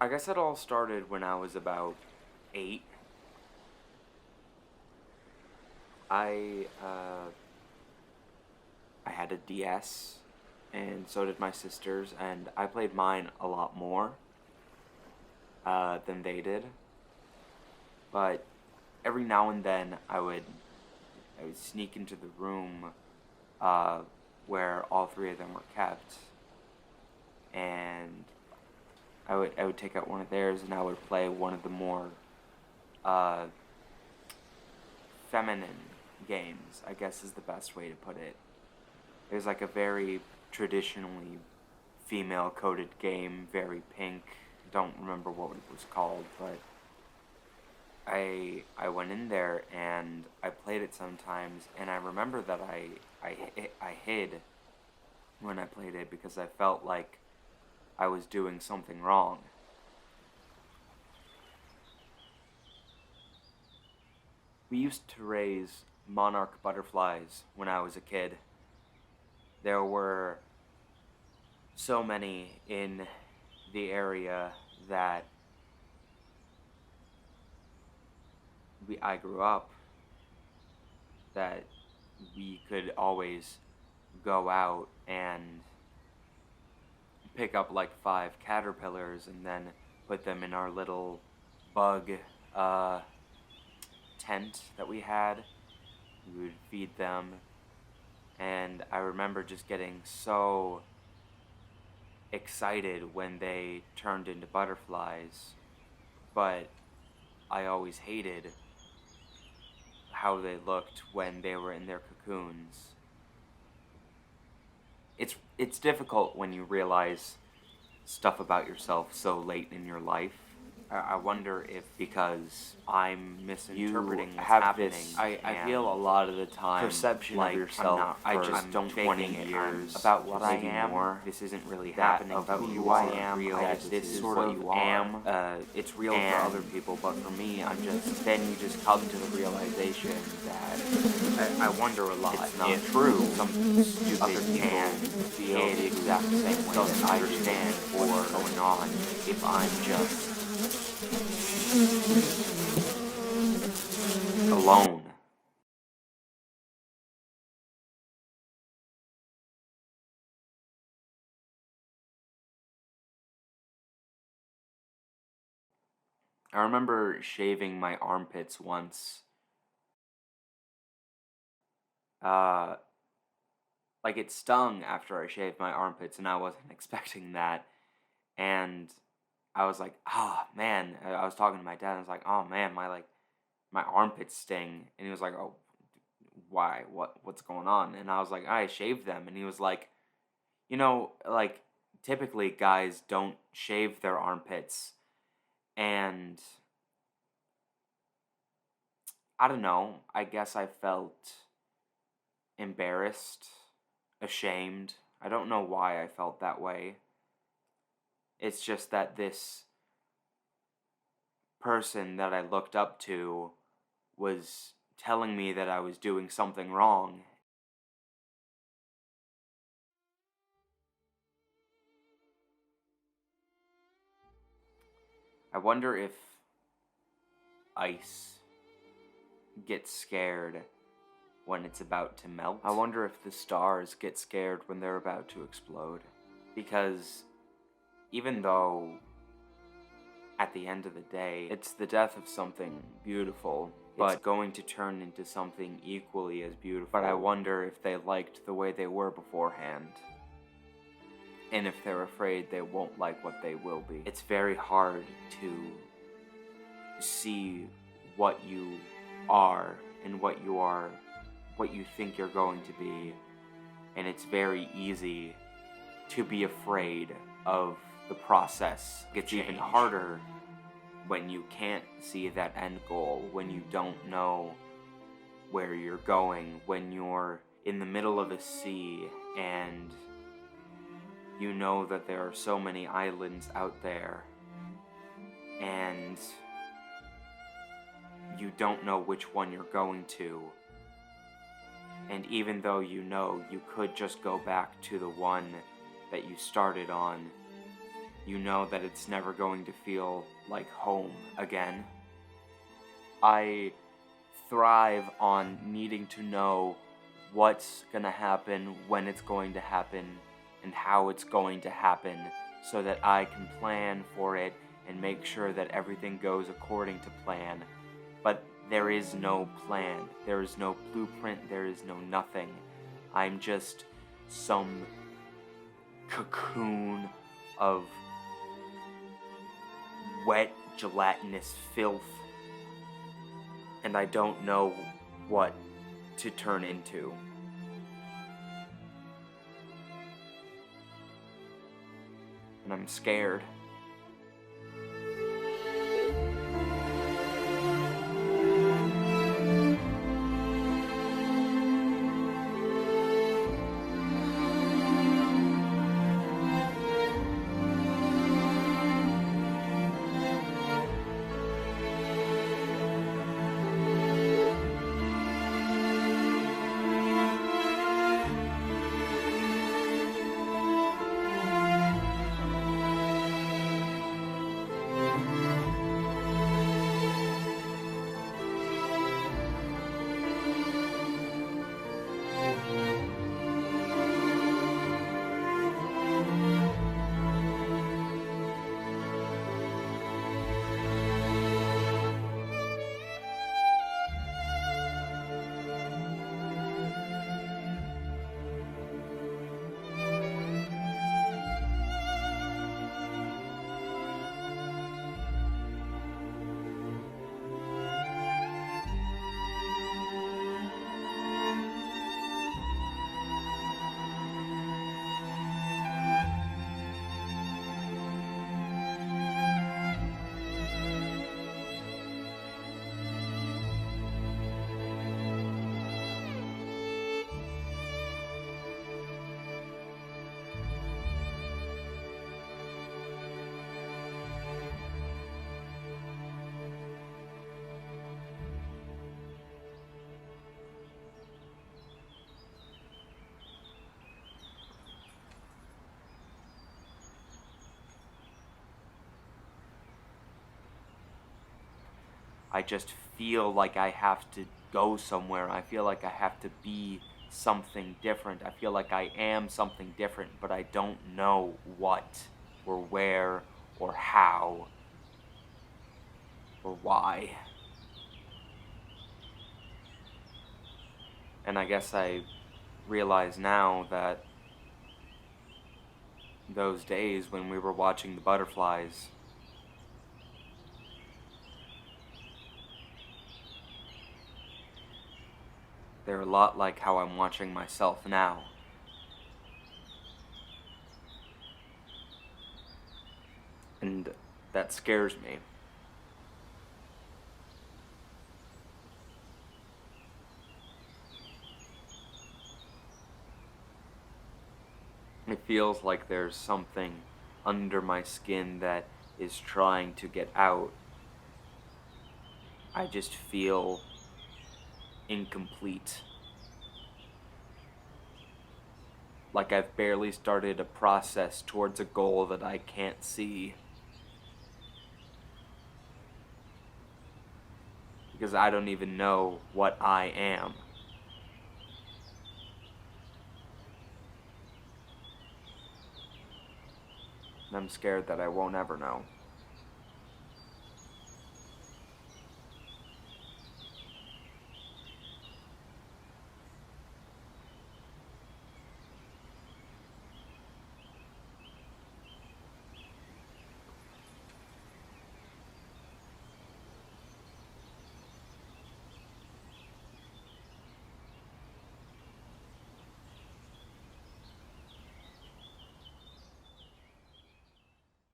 I guess it all started when I was about 8. I I had a DS, and so did my sisters, and I played mine a lot more than they did. But every now and then, I would sneak into the room uh, where all three of them were kept, and I would take out one of theirs, and I would play one of the more uh, feminine games, I guess is the best way to put it. It was like a very traditionally female coded game, very pink. Don't remember what it was called, but I went in there and I played it sometimes, and I remember that I hid when I played it because I felt like I was doing something wrong. We used to raise monarch butterflies when I was a kid. There were so many in the area that I grew up that we could always go out and pick up like 5 caterpillars and then put them in our little bug tent that we had. We would feed them, and I remember just getting so excited when they turned into butterflies, but I always hated how they looked when they were in their cocoons. It's difficult when you realize stuff about yourself so late in your life. I wonder if because I'm misinterpreting what's happening. I feel a lot of the time perception like of yourself. I just don't 20 years about what I am. More. This isn't really happening about who I am. This is sort of am. It's real for other people, but for me, I'm just. Then you just come to the realization that I wonder a lot. It's not true. Some stupid other people feel the exact same way. Doesn't understand what's going on. If I'm just alone. I remember shaving my armpits once. Uh, like it stung after I shaved my armpits, and I wasn't expecting that. And I was like, man. I was talking to my dad, and I was like, oh man, my armpits sting. And he was like, oh, why? What's going on? And I was like, I shaved them. And he was like, like typically guys don't shave their armpits. And I don't know, I guess I felt embarrassed, ashamed. I don't know why I felt that way. It's just that this person that I looked up to was telling me that I was doing something wrong. I wonder if ice gets scared when it's about to melt. I wonder if the stars get scared when they're about to explode. Because even though at the end of the day, it's the death of something beautiful, but it's going to turn into something equally as beautiful. But I wonder if they liked the way they were beforehand. And if they're afraid they won't like what they will be. It's very hard to see what you are and what you think you're going to be. And it's very easy to be afraid of the process. It's even harder when you can't see that end goal, when you don't know where you're going, when you're in the middle of a sea and you know that there are so many islands out there and you don't know which one you're going to. And even though you know you could just go back to the one that you started on, you know that it's never going to feel like home again. I thrive on needing to know what's gonna happen, when it's going to happen, and how it's going to happen, so that I can plan for it and make sure that everything goes according to plan. But there is no plan, there is no blueprint, there is no nothing. I'm just some cocoon of wet, gelatinous filth, and I don't know what to turn into. And I'm scared. I just feel like I have to go somewhere. I feel like I have to be something different. I feel like I am something different, but I don't know what, or where, or how, or why. And I guess I realize now that those days when we were watching the butterflies, they're a lot like how I'm watching myself now. And that scares me. It feels like there's something under my skin that is trying to get out. I just feel incomplete. Like I've barely started a process towards a goal that I can't see. Because I don't even know what I am. And I'm scared that I won't ever know.